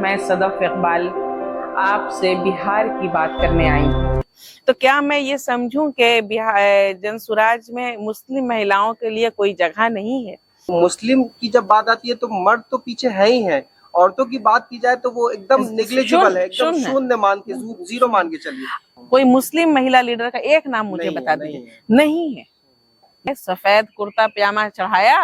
मैं सदफ इकबाल आपसे बिहार की बात करने आई हूँ। तो क्या मैं ये समझूं कि बिहार जनसुराज में मुस्लिम महिलाओं के लिए कोई जगह नहीं है? मुस्लिम की जब बात आती है तो मर्द तो पीछे है ही है। औरतों की बात की जाए तो वो एकदम नेग्लिजिबल है, एकदम शून्य मान के, जीरो मान के चलिए। कोई मुस्लिम महिला लीडर का एक नाम मुझे बता दीजिए। नहीं है। सफेद कुर्ता पजामा चढ़ाया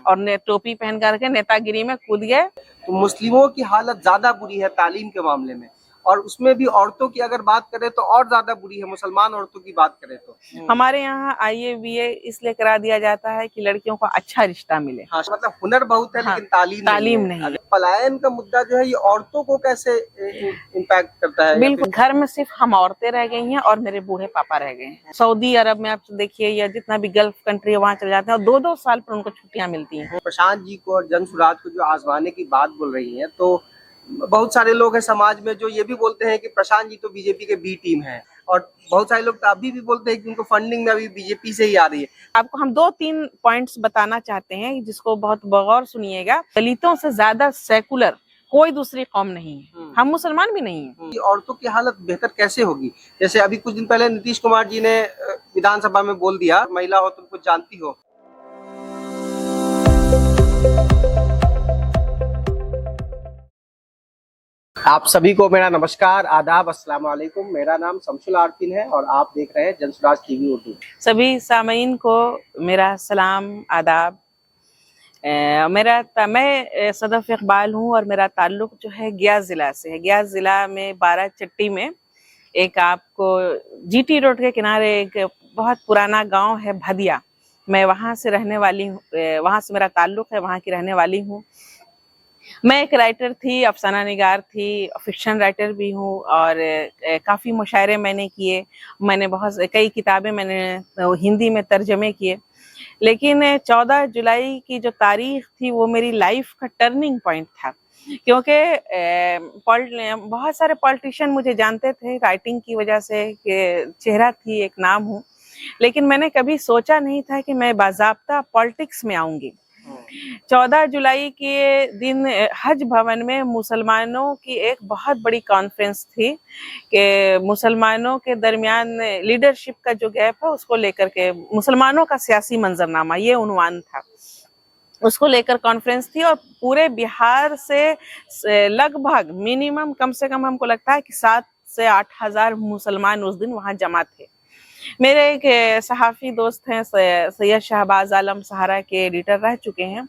और ने टोपी पहन करके नेतागिरी में कूद गए। तो मुस्लिमों की हालत ज्यादा बुरी है तालीम के मामले में, और उसमें भी औरतों की अगर बात करें तो और ज्यादा बुरी है। मुसलमान औरतों की बात करें तो हमारे यहाँ IAA BA इसलिए करा दिया जाता है कि लड़कियों को अच्छा रिश्ता मिले। हाँ, मतलब हुनर बहुत है, लेकिन तालीम नहीं है। पलायन का मुद्दा जो है ये औरतों को कैसे इम्पैक्ट करता है? बिल्कुल, घर में सिर्फ हम औरतें रह गई हैं और मेरे बूढ़े पापा रह गए हैं। सऊदी अरब में आप देखिए या जितना भी गल्फ कंट्री है वहाँ चले जाते हैं और 2-2 साल पर उनको छुट्टियां मिलती हैं। प्रशांत जी को और जनसुराज को जो आजमाने की बात बोल रही है, तो बहुत सारे लोग हैं समाज में जो ये भी बोलते हैं कि प्रशांत जी तो बीजेपी के बी टीम है, और बहुत सारे लोग तो अभी भी बोलते हैं कि उनको फंडिंग में अभी बीजेपी से ही आ रही है। आपको हम 2-3 पॉइंट्स बताना चाहते हैं जिसको बहुत गौर सुनिएगा। दलितों से ज्यादा सेकुलर कोई दूसरी कौम नहीं है, हम मुसलमान भी नहीं है। औरतों की हालत बेहतर कैसे होगी? जैसे अभी कुछ दिन पहले नीतीश कुमार जी ने विधानसभा में बोल दिया, महिला हो तुम कुछ जानती हो। आप सभी को मेरा नमस्कार, आदाब, अस्सलाम वालेकुम। मेरा नाम शमसुल आरफिन है और आप देख रहे हैं जनसुराज टीवी उर्दू। सभी सामीन को मेरा सलाम, आदाब। मैं सदफ इकबाल हूँ और मेरा ताल्लुक जो है गया ज़िला से है। गया ज़िला में 12 चट्टी में एक आपको GT रोड के किनारे एक बहुत पुराना गांव है भदिया। मैं वहाँ से रहने वाली हूँ, वहाँ से मेरा ताल्लुक है, वहाँ की रहने वाली हूँ। मैं एक राइटर थी, अफसाना निगार थी, फिक्शन राइटर भी हूँ और काफ़ी मुशायरे मैंने किए। मैंने कई किताबें मैंने हिंदी में तर्जमे किए। लेकिन 14 जुलाई की जो तारीख थी वो मेरी लाइफ का टर्निंग पॉइंट था, क्योंकि बहुत सारे पॉलिटिशियन मुझे जानते थे राइटिंग की वजह से कि चेहरा थी, एक नाम हूँ, लेकिन मैंने कभी सोचा नहीं था कि मैं बाज़ाब्ता पॉलिटिक्स में आऊँगी। 14 जुलाई के दिन हज भवन में मुसलमानों की एक बहुत बड़ी कॉन्फ्रेंस थी कि मुसलमानों के दरमियान लीडरशिप का जो गैप है उसको लेकर के, मुसलमानों का सियासी मंजरनामा, ये उन्वान था। उसको लेकर कॉन्फ्रेंस थी और पूरे बिहार से लगभग मिनिमम कम से कम हमको लगता है कि 7 से 8 हज़ार मुसलमान उस दिन वहाँ जमा थे। मेरे एक सहाफ़ी दोस्त हैं, सैयद शहबाज आलम, सहारा के एडिटर रह चुके हैं,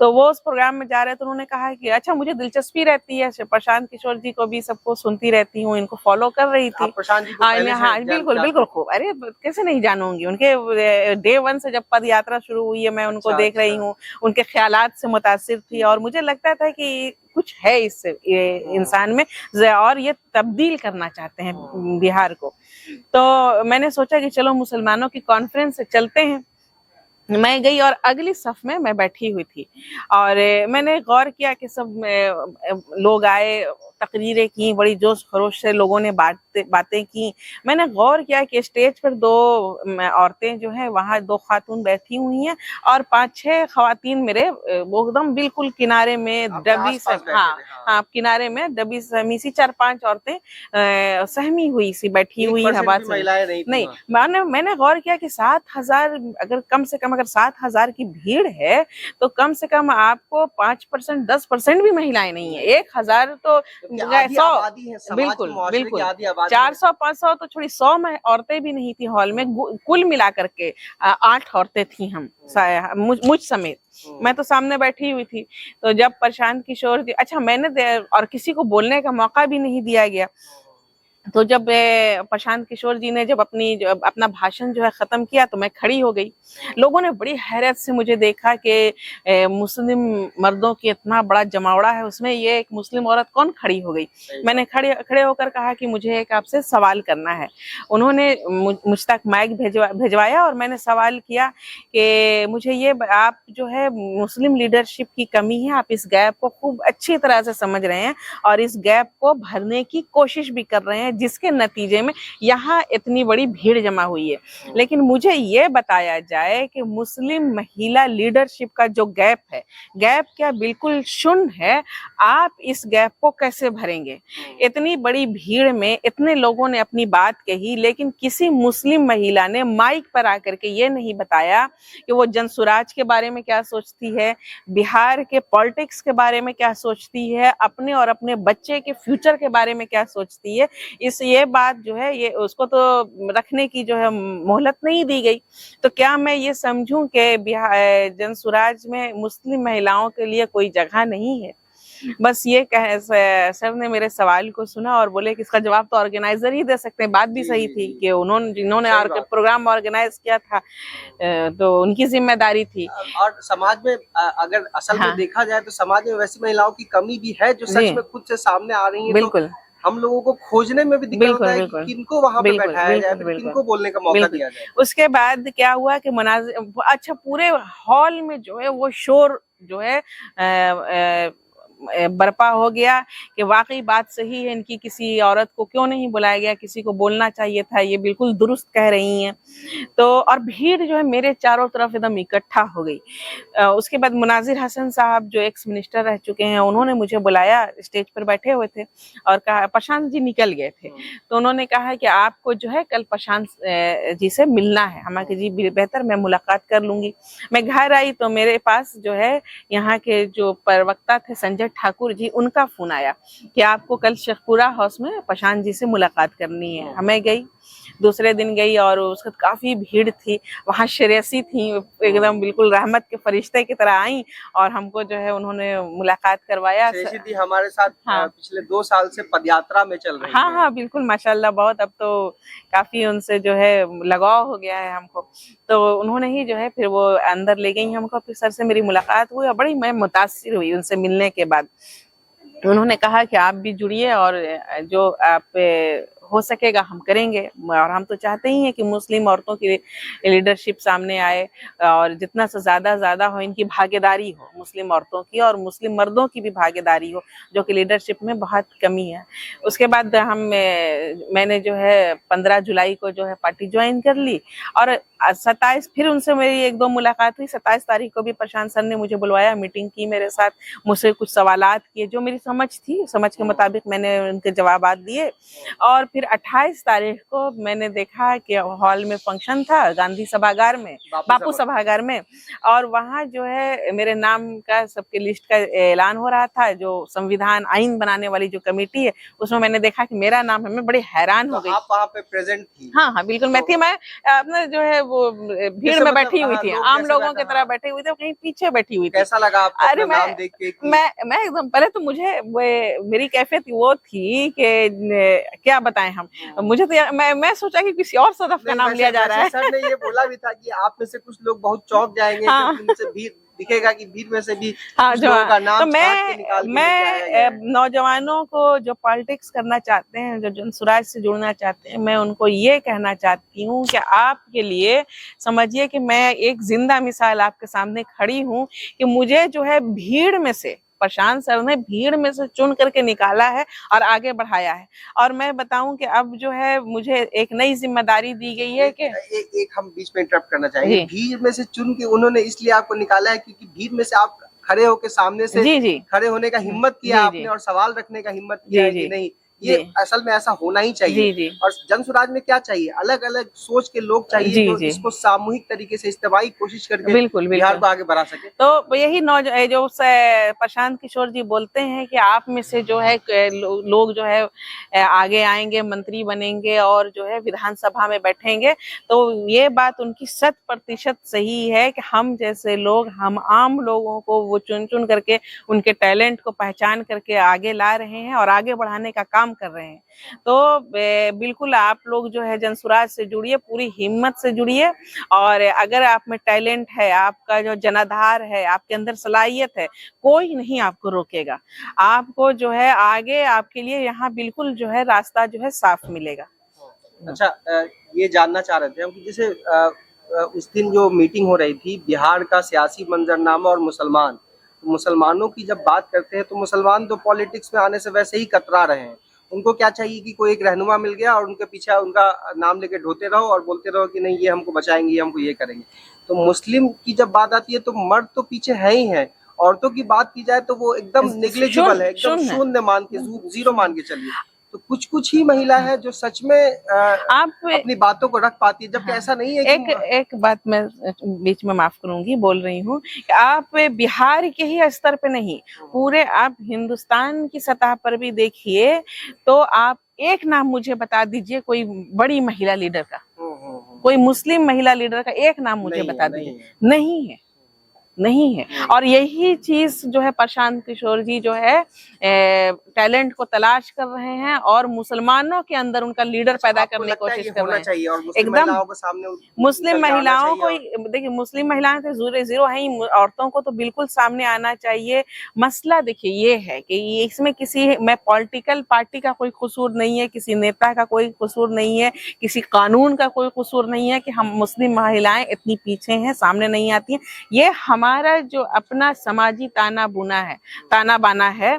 तो वो उस प्रोग्राम में जा रहे थे। उन्होंने कहा कि अच्छा, मुझे दिलचस्पी रहती है, प्रशांत किशोर जी को भी सबको सुनती रहती हूँ, इनको फॉलो कर रही थी। प्रशांत जी को पहले से हाँ, बिल्कुल खूब। अरे कैसे नहीं जानूंगी, उनके डे 1 से जब पद यात्रा शुरू हुई है मैं उनको देख रही हूँ, उनके ख्यालात से मुतासिर थी और मुझे लगता था कि कुछ है इस इंसान में और ये तब्दील करना चाहते हैं बिहार को। तो मैंने सोचा कि चलो मुसलमानों की कॉन्फ्रेंस से चलते हैं। मैं गई और अगली सफ में मैं बैठी हुई थी और मैंने गौर किया कि सब लोग आए, तकरीरें की, बड़ी जोश खरोश से लोगों ने बातें की। मैंने गौर किया कि स्टेज पर 2 औरतें जो हैं, वहाँ 2 खातून बैठी हुई हैं और 5-6 खवातीन मेरे वो एकदम बिल्कुल किनारे में डबी से, हाँ, किनारे में डबी सहमी सी 4-5 औरतें सहमी हुई सी बैठी हुई है। नहीं, मैंने गौर किया कि 7,000, अगर कम से कम अगर 7,000 की भीड़ है तो कम से कम आपको 5%, 10% भी महिलाएं नहीं है। 1,000 तो 100, बिल्कुल 400-500 तो छोड़ी 100 में औरतें भी नहीं थी हॉल में। कुल मिला करके 8 औरतें थी, हम मुझ समेत। मैं तो सामने बैठी हुई थी। तो जब प्रशांत किशोर जी, अच्छा, मैंने और किसी को बोलने का मौका भी नहीं दिया गया। तो जब प्रशांत किशोर जी ने जब अपना भाषण जो है ख़त्म किया तो मैं खड़ी हो गई। लोगों ने बड़ी हैरत से मुझे देखा कि मुस्लिम मर्दों की इतना बड़ा जमावड़ा है, उसमें ये एक मुस्लिम औरत कौन खड़ी हो गई। मैंने खड़े होकर कहा कि मुझे एक आपसे सवाल करना है। उन्होंने मुझ तक माइक भिजवाया और मैंने सवाल किया कि मुझे ये, आप जो है मुस्लिम लीडरशिप की कमी है, आप इस गैप को खूब अच्छी तरह से समझ रहे हैं और इस गैप को भरने की कोशिश भी कर रहे हैं जिसके नतीजे में यहाँ इतनी बड़ी भीड़ जमा हुई है। लेकिन मुझे ये बताया जाए कि मुस्लिम महिला लीडरशिप का जो गैप है, गैप क्या बिल्कुल शून्य है, आप इस गैप को कैसे भरेंगे? इतनी बड़ी भीड़ में इतने लोगों ने अपनी बात कही, लेकिन किसी मुस्लिम महिला ने माइक पर आकर के ये नहीं बताया कि वो जनसुराज के बारे में क्या सोचती है, बिहार के पॉलिटिक्स के बारे में क्या सोचती है, अपने और अपने बच्चे के फ्यूचर के बारे में क्या सोचती है। ये बात जो है, ये उसको तो रखने की जो है मोहलत नहीं दी गई। तो क्या मैं ये समझूं कि बिहार जनसुराज में मुस्लिम महिलाओं के लिए कोई जगह नहीं है? बस ये सर ने मेरे सवाल को सुना और बोले कि इसका जवाब तो ऑर्गेनाइजर ही दे सकते हैं। बात भी सही थी कि जिन्होंने प्रोग्राम ऑर्गेनाइज किया था तो उनकी जिम्मेदारी थी। और समाज में अगर असल में देखा जाए तो समाज में वैसी महिलाओं की कमी भी है जो सच में खुद से सामने आ रही है। बिल्कुल, हम लोगों को खोजने में भी दिक्कत होता है कि किनको वहां पे बैठाया जाए, किनको बोलने का मौका दिया जाए। उसके बाद क्या हुआ कि अच्छा पूरे हॉल में जो है वो शोर जो है बर्पा हो गया कि वाकई बात सही है, इनकी किसी औरत को क्यों नहीं बुलाया गया, किसी को बोलना चाहिए था, ये बिल्कुल दुरुस्त कह रही हैं। तो और भीड़ जो है मेरे चारों तरफ एकदम इकट्ठा हो गई। उसके बाद मुनाजिर हसन साहब जो एक्स मिनिस्टर रह चुके हैं, उन्होंने मुझे बुलाया, स्टेज पर बैठे हुए थे और कहा, प्रशांत जी निकल गए थे तो उन्होंने कहा कि आपको जो है कल प्रशांत जी से मिलना है। हम कहा जी बेहतर, मैं मुलाकात कर लूंगी। मैं घर आई तो मेरे पास जो है यहाँ के जो प्रवक्ता थे संजय ठाकुर जी, उनका फोन आया कि आपको कल शेखपुरा हाउस में प्रशांत जी से मुलाकात करनी है। हमें गई, दूसरे दिन गई और उसका काफी भीड़ थी। वहाँ श्रेयसी थी, एकदम बिल्कुल रहमत के फरिश्ते की तरह आई और हमको जो है उन्होंने मुलाकात करवाया। श्रेयसी दी हमारे साथ पिछले 2 साल से पदयात्रा में चल रही है। हाँ बिल्कुल, माशाल्लाह, बहुत अब तो काफी उनसे जो है लगाव हो गया है हमको। तो उन्होंने ही जो है फिर वो अंदर ले गई हमको, फिर सर से मेरी मुलाकात हुई और बड़ी मैं मुतासिर हुई उनसे मिलने के बाद। उन्होंने कहा कि आप भी जुड़िए और जो आप हो सकेगा हम करेंगे, और हम तो चाहते ही हैं कि मुस्लिम औरतों की लीडरशिप सामने आए और जितना से ज्यादा हो इनकी भागीदारी हो, मुस्लिम औरतों की और मुस्लिम मर्दों की भी भागीदारी हो, जो कि लीडरशिप में बहुत कमी है। उसके बाद मैंने जो है 15 जुलाई को जो है पार्टी ज्वाइन कर ली और 27 फिर उनसे मेरी 1-2 मुलाकात हुई। 27 तारीख को भी प्रशांत सर ने मुझे बुलवाया, मीटिंग की मेरे साथ, मुझसे कुछ सवालात किए, जो मेरी समझ थी, समझ के मुताबिक मैंने उनके जवाबात दिए। और फिर 28 तारीख को मैंने देखा कि हॉल में फंक्शन था गांधी सभागार में, बापू सभागार में, और वहाँ जो है मेरे नाम का सबके लिस्ट का ऐलान हो रहा था। जो संविधान आइन बनाने वाली जो कमेटी है उसमें मैंने देखा कि मेरा नाम है। मैं बड़ी हैरान हो गई। आप वहाँ पे प्रेजेंट थी? हाँ बिल्कुल, मैं थी। मैं अपने जो है वो भीड़ में बैठी हुई थी, आम लोगों की तरह बैठी हुई थी, कहीं पीछे बैठी हुई थी। कैसा लगा आपको? अरे नाम देख के मैं एकदम, पहले तो मुझे मेरी कैफियत वो थी कि क्या बताएं हम, मुझे तो मैं सोचा कि किसी और सदफ का नाम लिया जा रहा है। सर ने ये बोला भी था कि आप में से कुछ लोग बहुत चौंक जाएंगे क्योंकि उनसे भीड़ दिखेगा कि भीड़ में से भी लोगों का नाम। तो मैं नौजवानों को जो पॉलिटिक्स करना चाहते हैं, जो जनसुराज से जुड़ना चाहते हैं, मैं उनको ये कहना चाहती हूँ कि आपके लिए समझिए कि मैं एक जिंदा मिसाल आपके सामने खड़ी हूँ कि मुझे जो है भीड़ में से प्रशांत सर ने भीड़ में से चुन करके निकाला है और आगे बढ़ाया है। और मैं बताऊं कि अब जो है मुझे एक नई जिम्मेदारी दी गई है कि एक हम बीच में इंटरप्ट करना चाहेंगे। भीड़ में से चुन के उन्होंने इसलिए आपको निकाला है क्योंकि भीड़ में से आप खड़े होकर सामने से खड़े होने का हिम्मत किया आपने और सवाल रखने का हिम्मत किया कि नहीं, ये असल में ऐसा होना ही चाहिए। और जनसुराज में क्या चाहिए? अलग अलग सोच के लोग चाहिए जो इसको सामूहिक तरीके से इज्तिमाई कोशिश करके बिहार को आगे बढ़ा सके। तो यही जो प्रशांत किशोर जी बोलते हैं कि आप में से जो है लोग जो है आगे आएंगे, मंत्री बनेंगे और जो है विधानसभा में बैठेंगे, तो ये बात उनकी 100% सही है कि हम जैसे लोग, हम आम लोगों को वो चुन चुन करके उनके टैलेंट को पहचान करके आगे ला रहे हैं और आगे बढ़ाने का काम कर रहे हैं। तो बिल्कुल आप लोग जो है जनसुराज से जुड़िए, पूरी हिम्मत से जुड़िए, और अगर आप में टैलेंट है, आपका जो जनाधार है, आपके अंदर सलाहियत है, कोई नहीं आपको रोकेगा। आपको जो है आगे आपके लिए यहाँ बिल्कुल जो है रास्ता जो है साफ मिलेगा। अच्छा, ये जानना चाह रहे थे हम कि जैसे उस दिन जो मीटिंग हो रही थी, बिहार का सियासी मंजरनामा और मुसलमानों की जब बात करते हैं तो मुसलमान तो पॉलिटिक्स में आने से वैसे ही कतरा रहे हैं, उनको क्या चाहिए कि कोई एक रहनुमा मिल गया और उनके पीछे उनका नाम लेके ढोते रहो और बोलते रहो कि नहीं ये हमको बचाएंगे, ये हमको ये करेंगे। तो मुस्लिम की जब बात आती है तो मर्द तो पीछे है ही है, औरतों की बात की जाए तो वो एकदम नेग्लिजिबल है, एकदम शून्य है। शून्य मान के, जीरो मान के चलिए। तो कुछ कुछ ही महिला है जो सच में आप अपनी बातों को रख पाती है, जबकि ऐसा नहीं है कि एक बात मैं बीच में माफ करूंगी, बोल रही हूँ कि आप बिहार के ही स्तर पे नहीं, पूरे आप हिंदुस्तान की सतह पर भी देखिए तो आप एक नाम मुझे बता दीजिए कोई बड़ी महिला लीडर का, कोई मुस्लिम महिला लीडर का एक नाम मुझे बता दीजिए। नहीं है, नहीं है। और यही चीज जो है प्रशांत किशोर जी जो है टैलेंट को तलाश कर रहे हैं और मुसलमानों के अंदर उनका लीडर पैदा करने की कोशिश कर रहे हैं। एकदम मुस्लिम महिलाओं को, देखिए मुस्लिम महिलाएं तो जीरो है ही, औरतों को तो बिल्कुल सामने आना चाहिए। मसला देखिए ये है कि इसमें किसी में पॉलिटिकल पार्टी का कोई कसूर नहीं है, किसी नेता का कोई कसूर नहीं है, किसी कानून का कोई कसूर नहीं है कि हम मुस्लिम महिलाएं इतनी पीछे हैं, सामने नहीं आती हैं। ये हमारा जो अपना समाजी ताना बाना है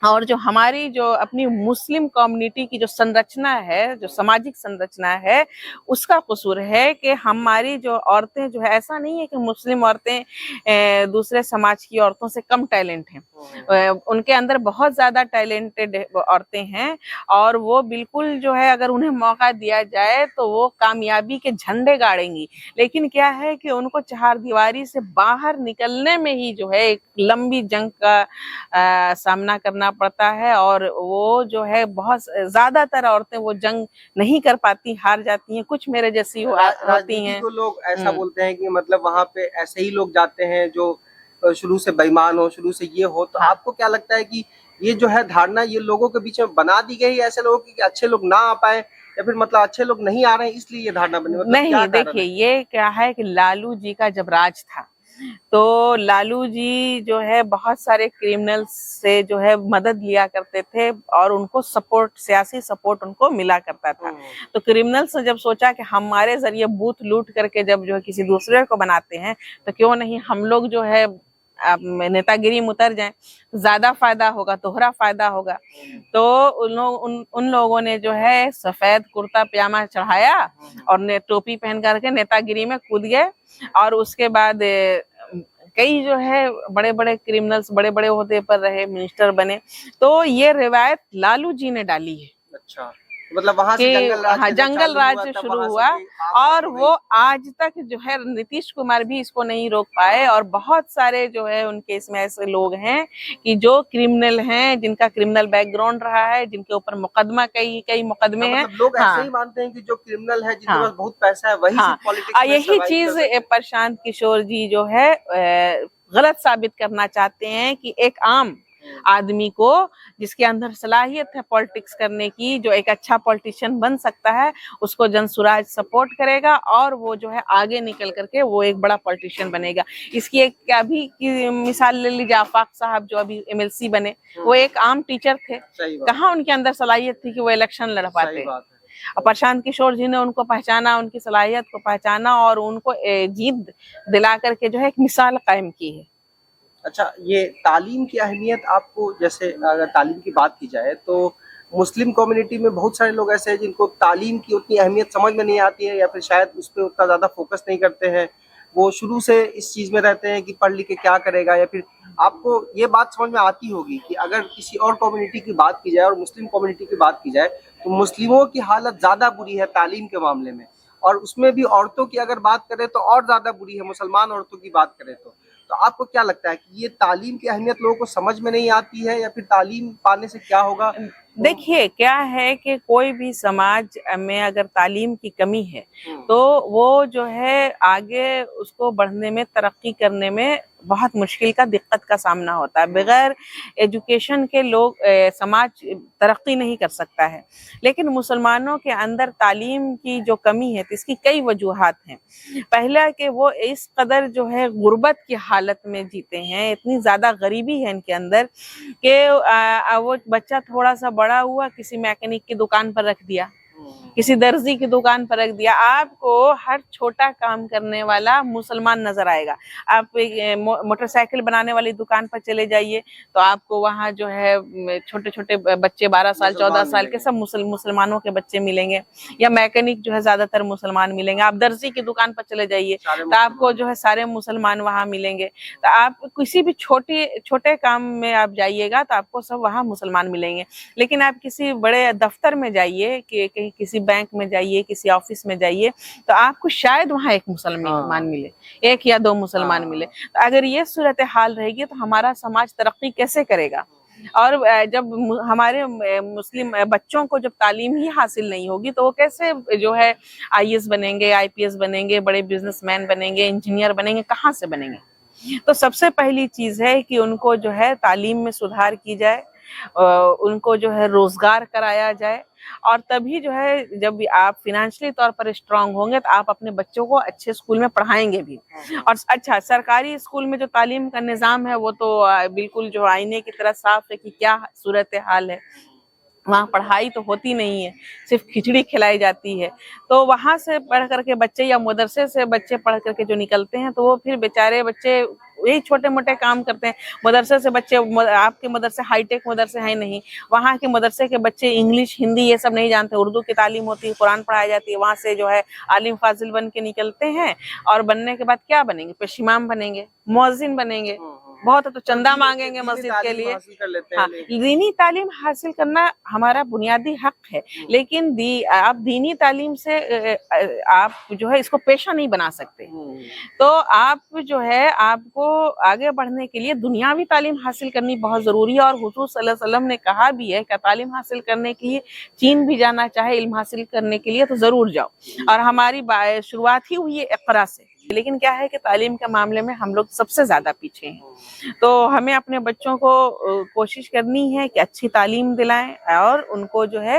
और जो हमारी जो अपनी मुस्लिम कम्युनिटी की जो संरचना है, जो सामाजिक संरचना है, उसका कसूर है कि हमारी जो औरतें जो है, ऐसा नहीं है कि मुस्लिम औरतें दूसरे समाज की औरतों से कम टैलेंट हैं, उनके अंदर बहुत ज्यादा टैलेंटेड औरतें हैं और वो बिल्कुल जो है अगर उन्हें मौका दिया जाए तो वो कामयाबी के झंडे गाड़ेंगी। लेकिन क्या है कि उनको चारदीवारी से बाहर निकलने में ही जो है एक लंबी जंग का सामना करना पड़ता है और वो जो है बहुत ज्यादातर औरतें वो जंग नहीं कर पाती, हार जाती हैं। कुछ मेरे जैसी होती हैं। तो लोग ऐसा बोलते हैं कि मतलब वहां पे ऐसे ही लोग जाते हैं जो शुरू से बेईमान हो, शुरू से ये हो। तो आपको क्या लगता है कि ये जो है धारणा ये लोगों के बीच में बना दी गई ऐसे लोगों की कि अच्छे लोग ना आ पाए, या फिर मतलब अच्छे लोग नहीं आ रहे हैं इसलिए ये धारणा बनी? मतलब नहीं, देखिए ये क्या है कि लालू जी का जब राज था तो लालू जी जो है बहुत सारे क्रिमिनल्स से जो है मदद लिया करते थे और उनको सपोर्ट, सियासी सपोर्ट उनको मिला करता था। तो क्रिमिनल्स ने जब सोचा कि हमारे जरिए बूथ लूट करके जब जो है किसी दूसरे को बनाते हैं तो क्यों नहीं हम लोग जो है नेतागिरी में उतर जाएं, ज्यादा फायदा होगा, दोहरा फायदा होगा। तो उन लोगों ने जो है सफेद कुर्ता पजामा चढ़ाया और टोपी पहन करके नेतागिरी में कूद गए और उसके बाद कई जो है बड़े बड़े क्रिमिनल्स बड़े बड़े ओहदे पर रहे, मिनिस्टर बने। तो ये रिवायत लालू जी ने डाली है। अच्छा, मतलब वहां से जंगल राज शुरू हुआ और वो आज तक जो है नीतीश कुमार भी इसको नहीं रोक पाए और बहुत सारे जो है उनके इसमें ऐसे लोग हैं कि जो क्रिमिनल हैं, जिनका क्रिमिनल बैकग्राउंड रहा है, जिनके ऊपर मुकदमा कई मुकदमे हैं। लोग ऐसे ही मानते हैं कि जो क्रिमिनल है, जिनके पास बहुत पैसा है, वही पॉलिटिक्स में यही चीज प्रशांत किशोर जी जो है गलत साबित करना चाहते हैं कि एक आम आदमी को जिसके अंदर सलाहियत है पॉलिटिक्स करने की, जो एक अच्छा पॉलिटिशियन बन सकता है, उसको जनसुराज सपोर्ट करेगा और वो जो है आगे निकल करके वो एक बड़ा पॉलिटिशियन बनेगा। इसकी एक अभी की मिसाल ले लीजिए, आफाक साहब जो अभी MLC बने, वो एक आम टीचर थे, कहाँ उनके अंदर सलाहियत थी कि वो इलेक्शन लड़ पाते। और प्रशांत किशोर जी ने उनको पहचाना, उनकी सलाहियत को पहचाना और उनको जीत दिला करके जो है एक मिसाल कायम की है। अच्छा, ये तालीम की अहमियत आपको, जैसे अगर तालीम की बात की जाए तो मुस्लिम कम्युनिटी में बहुत सारे लोग ऐसे हैं जिनको तालीम की उतनी अहमियत समझ में नहीं आती है या फिर शायद उस पर उतना ज़्यादा फोकस नहीं करते हैं। वो शुरू से इस चीज़ में रहते हैं कि पढ़ लिख के क्या करेगा। या फिर आपको ये बात समझ में आती होगी कि अगर किसी और कम्युनिटी की बात की जाए और मुस्लिम कम्युनिटी की बात की जाए तो मुस्लिमों की हालत ज़्यादा बुरी है तालीम के मामले में, और उसमें भी औरतों की अगर बात करें तो और ज़्यादा बुरी है, मुसलमान औरतों की बात करें तो आपको क्या लगता है कि ये तालीम की अहमियत लोगों को समझ में नहीं आती है या फिर तालीम पाने से क्या होगा? देखिए क्या है कि कोई भी समाज में अगर तालीम की कमी है तो वो जो है आगे उसको बढ़ने में, तरक्की करने में बहुत मुश्किल का, दिक्कत का सामना होता है। बगैर एजुकेशन के लोग समाज तरक्की नहीं कर सकता है। लेकिन मुसलमानों के अंदर तालीम की जो कमी है तो इसकी कई वजूहात हैं। पहला कि वो इस कदर जो है गुर्बत की हालत में जीते हैं, इतनी ज़्यादा गरीबी है इनके अंदर कि वो बच्चा थोड़ा सा बड़ा हुआ, किसी मैकेनिक की दुकान पर रख दिया, किसी दर्जी की दुकान पर रख दिया, आपको हर छोटा काम करने वाला मुसलमान नजर आएगा। आप एक मोटरसाइकिल बनाने वाली दुकान पर चले जाइए तो आपको वहाँ जो है छोटे छोटे बच्चे 12 साल 14 साल के सब मुसलमानों के बच्चे मिलेंगे, या मैकेनिक जो है ज्यादातर मुसलमान मिलेंगे। आप दर्जी की दुकान पर चले जाइए तो आपको जो है सारे मुसलमान वहाँ मिलेंगे। तो आप किसी भी छोटे काम में आप जाइएगा तो आपको सब वहाँ मुसलमान मिलेंगे। लेकिन आप किसी बड़े दफ्तर में जाइए, कि कहीं किसी बैंक में जाइए, किसी ऑफिस में जाइए, तो आपको शायद वहाँ एक मुसलमान मिले, एक या दो मुसलमान मिले। तो अगर ये सूरत हाल रहेगी तो हमारा समाज तरक्की कैसे करेगा? और जब हमारे मुस्लिम बच्चों को जब तालीम ही हासिल नहीं होगी तो वो कैसे जो है आईएएस बनेंगे, आईपीएस बनेंगे, बड़े बिजनेसमैन बनेंगे, इंजीनियर बनेंगे, कहाँ से बनेंगे? तो सबसे पहली चीज है कि उनको जो है तालीम में सुधार की जाए, उनको जो है रोजगार कराया जाए, और तभी जो है जब आप फिनेंशियली तौर पर स्ट्रांग होंगे तो आप अपने बच्चों को अच्छे स्कूल में पढ़ाएंगे भी। और अच्छा, सरकारी स्कूल में जो तालीम का निज़ाम है वो तो बिल्कुल जो आईने की तरह साफ है कि क्या सूरत हाल है। वहाँ पढ़ाई तो होती नहीं है, सिर्फ खिचड़ी खिलाई जाती है। तो वहाँ से पढ़ करके बच्चे, या मदरसे से बच्चे पढ़ करके जो निकलते हैं तो वो फिर बेचारे बच्चे यही छोटे मोटे काम करते हैं। मदरसे से बच्चे, आपके मदरसे हाईटेक मदरसे हैं नहीं, वहाँ के मदरसे के बच्चे इंग्लिश हिंदी ये सब नहीं जानते, उर्दू की तालीम होती है, कुरान पढ़ाई जाती है। वहाँ से जो है आलिम फाजिल बन के निकलते हैं, और बनने के बाद क्या बनेंगे? पेशिमाम बनेंगे, मुअज्जिन बनेंगे। बहुत है तो चंदा मांगेंगे मस्जिद के लिए। हाँ, दीनी तालीम हासिल करना हमारा बुनियादी हक है, लेकिन आप दीनी तालीम से आप जो है इसको पेशा नहीं बना सकते। तो आप जो है आपको आगे बढ़ने के लिए दुनियावी तालीम हासिल करनी बहुत जरूरी है। और हुजूर सल्लल्लाहु अलैहि वसल्लम ने कहा भी है कि तालीम हासिल करने के लिए चीन भी जाना चाहे इल्म हासिल करने के लिए तो जरूर जाओ। और हमारी शुरुआत ही हुई है इक़रा से, लेकिन क्या है कि तालीम के मामले में हम लोग सबसे ज्यादा पीछे हैं। तो हमें अपने बच्चों को कोशिश करनी है कि अच्छी तालीम दिलाएं और उनको जो है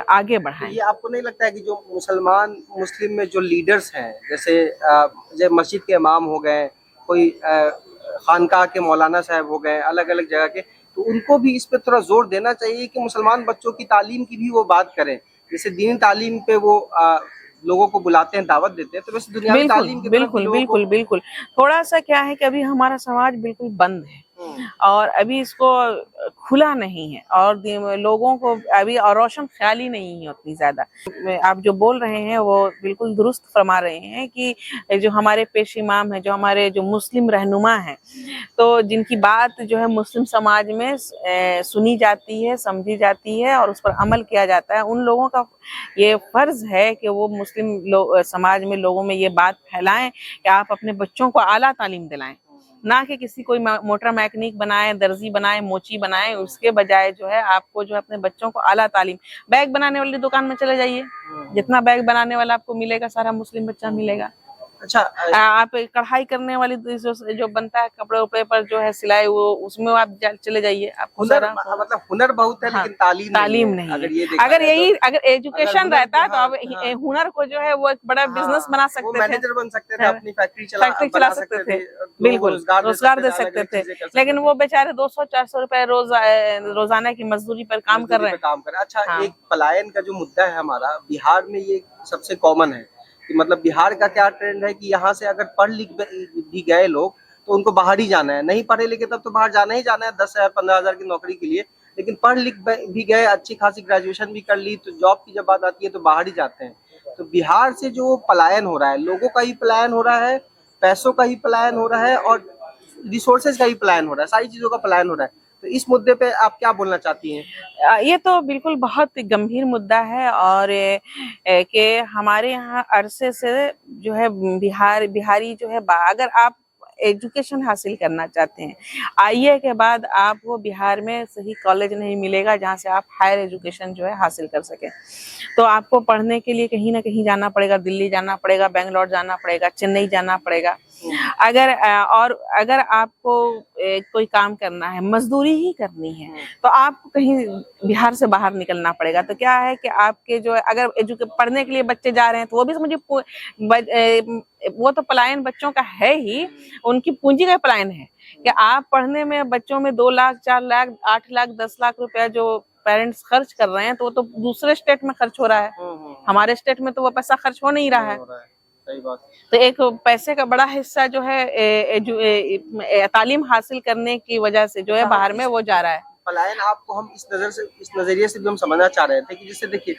आगे बढ़ाएं। ये आपको नहीं लगता है कि जो मुस्लिम में जो लीडर्स हैं, जैसे मस्जिद के इमाम हो गए, कोई खानकाह के मौलाना साहब हो गए, अलग अलग जगह के, तो उनको भी इस पे थोड़ा जोर देना चाहिए कि मुसलमान बच्चों की तालीम की भी वो बात करें। जैसे दीनी तालीम पे वो लोगों को बुलाते हैं, दावत देते हैं, तो वैसे दुनियावी तालीम की बिल्कुल थोड़ा सा क्या है कि अभी हमारा समाज बिल्कुल बंद है और अभी इसको खुला नहीं है, और लोगों को अभी और रोशन ख्याली नहीं है उतनी ज्यादा। आप जो बोल रहे हैं वो बिल्कुल दुरुस्त फरमा रहे हैं कि जो हमारे पेश इमाम है, जो हमारे जो मुस्लिम रहनुमा हैं, तो जिनकी बात जो है मुस्लिम समाज में सुनी जाती है, समझी जाती है और उस पर अमल किया जाता है, उन लोगों का ये फर्ज है कि वो मुस्लिम समाज में लोगों में ये बात फैलाएं कि आप अपने बच्चों को आला तालीम दिलाएं, ना कि किसी कोई मोटर मैकेनिक बनाए, दर्जी बनाए, मोची बनाए। उसके बजाय जो है आपको जो है अपने बच्चों को आला तालीम, बैग बनाने वाली दुकान में चले जाइए, जितना बैग बनाने वाला आपको मिलेगा सारा मुस्लिम बच्चा मिलेगा। अच्छा, आप कढ़ाई करने वाली जो बनता है कपड़े उपड़े पर जो है सिलाई, वो उसमें आप चले जाइए, आपको मतलब हुनर बहुत है, लेकिन तालीम नहीं। अगर एजुकेशन रहता है तो अब हुनर को जो है वो एक बड़ा बिजनेस बना सकते थे, मैनेजर बन सकते थे, अपनी फैक्ट्री चला सकते थे, बिल्कुल रोजगार दे सकते थे। लेकिन वो बेचारे 200-400 रुपए रोजाना की मजदूरी पर काम कर रहे हैं। अच्छा, एक पलायन का जो मुद्दा है हमारा बिहार में, ये सबसे कॉमन है कि मतलब बिहार का क्या ट्रेंड है कि यहाँ से अगर पढ़ लिख भी गए लोग तो उनको बाहर ही जाना है, नहीं पढ़े लिखे तब तो बाहर जाना ही जाना है 10,000 15,000 की नौकरी के लिए, लेकिन पढ़ लिख भी गए, अच्छी खासी ग्रेजुएशन भी कर ली, तो जॉब की जब बात आती है तो बाहर ही जाते हैं। तो बिहार से जो पलायन हो रहा है, लोगों का ही पलायन हो रहा है, पैसों का ही पलायन हो रहा है और रिसोर्सेज का ही पलायन हो रहा है, सारी चीजों का पलायन हो रहा है। तो इस मुद्दे पे आप क्या बोलना चाहती हैं? ये तो बिल्कुल बहुत गंभीर मुद्दा है, और कि हमारे यहाँ अरसे से जो है बिहारी जो है, अगर आप एजुकेशन हासिल करना चाहते हैं, आईए के बाद आपको बिहार में सही कॉलेज नहीं मिलेगा जहाँ से आप हायर एजुकेशन जो है हासिल कर सकें। तो आपको पढ़ने के लिए कहीं ना कहीं जाना पड़ेगा, दिल्ली जाना पड़ेगा, बेंगलोर जाना पड़ेगा, चेन्नई जाना पड़ेगा। अगर आपको कोई काम करना है, मजदूरी ही करनी है, तो आपको कहीं बिहार से बाहर निकलना पड़ेगा। तो क्या है कि आपके जो अगर पढ़ने के लिए बच्चे जा रहे हैं तो वो भी समझिए वो तो पलायन बच्चों का है ही, उनकी पूंजी का पलायन है कि आप पढ़ने में बच्चों में 2 लाख 4 लाख 8 लाख 10 लाख रुपया जो पेरेंट्स खर्च कर रहे हैं तो वो तो दूसरे स्टेट में खर्च हो रहा है, हमारे स्टेट में तो वो पैसा खर्च हो नहीं रहा है। सही बात। तो एक पैसे का बड़ा हिस्सा जो है तालीम हासिल करने की वजह से जो है बाहर में वो जा रहा है। पलायन आपको हम इस नजरिए से भी हम समझना चाह रहे थे कि जैसे देखिए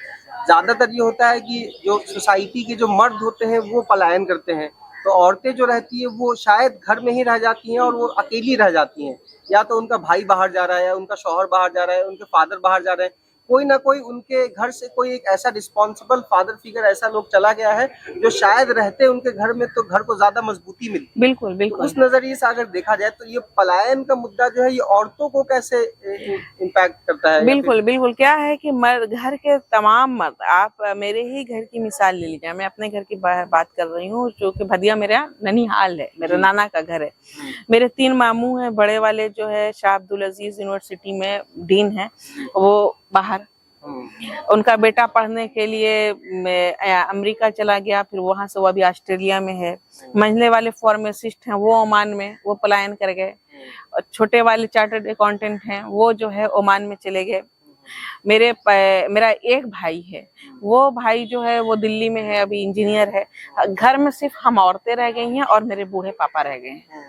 ज्यादातर ये होता है कि जो सोसाइटी के जो मर्द होते हैं वो पलायन करते हैं, तो औरतें जो रहती है वो शायद घर में ही रह जाती हैं और वो अकेली रह जाती हैं, या तो उनका भाई बाहर जा रहा है, उनका शौहर बाहर जा रहा है, उनके फादर बाहर जा रहे हैं, कोई ना कोई उनके घर से कोई एक ऐसा रिस्पॉन्सिबल फादर फिगर ऐसा लोग चला गया है जो शायद रहते उनके घर में तो घर को ज्यादा मजबूती मिलती। बिल्कुल बिल्कुल। तो उस नजरिए से अगर देखा जाए तो ये पलायन का मुद्दा जो है ये औरतों को कैसे इम्पैक्ट करता है? बिल्कुल बिल्कुल। क्या है कि मर्द, घर के तमाम मर्द, आप मेरे ही घर की मिसाल ले लीजिए, मैं अपने घर की बात कर रही हूँ जो कि भदिया मेरा ननिहाल है, मेरा नाना का घर है। मेरे 3 मामू हैं, बड़े वाले जो है शाह अब्दुल अजीज यूनिवर्सिटी में डीन है, वो बाहर, उनका बेटा पढ़ने के लिए अमेरिका चला गया, फिर वहां से वो अभी ऑस्ट्रेलिया में है। मंझले वाले फार्मासिस्ट हैं वो ओमान में, वो पलायन कर गए। और छोटे वाले चार्टर्ड अकाउंटेंट हैं वो जो है ओमान में चले गए। मेरा एक भाई है, वो भाई जो है वो दिल्ली में है, अभी इंजीनियर है। घर में सिर्फ हम औरतें रह गई हैं और मेरे बूढ़े पापा रह गए हैं।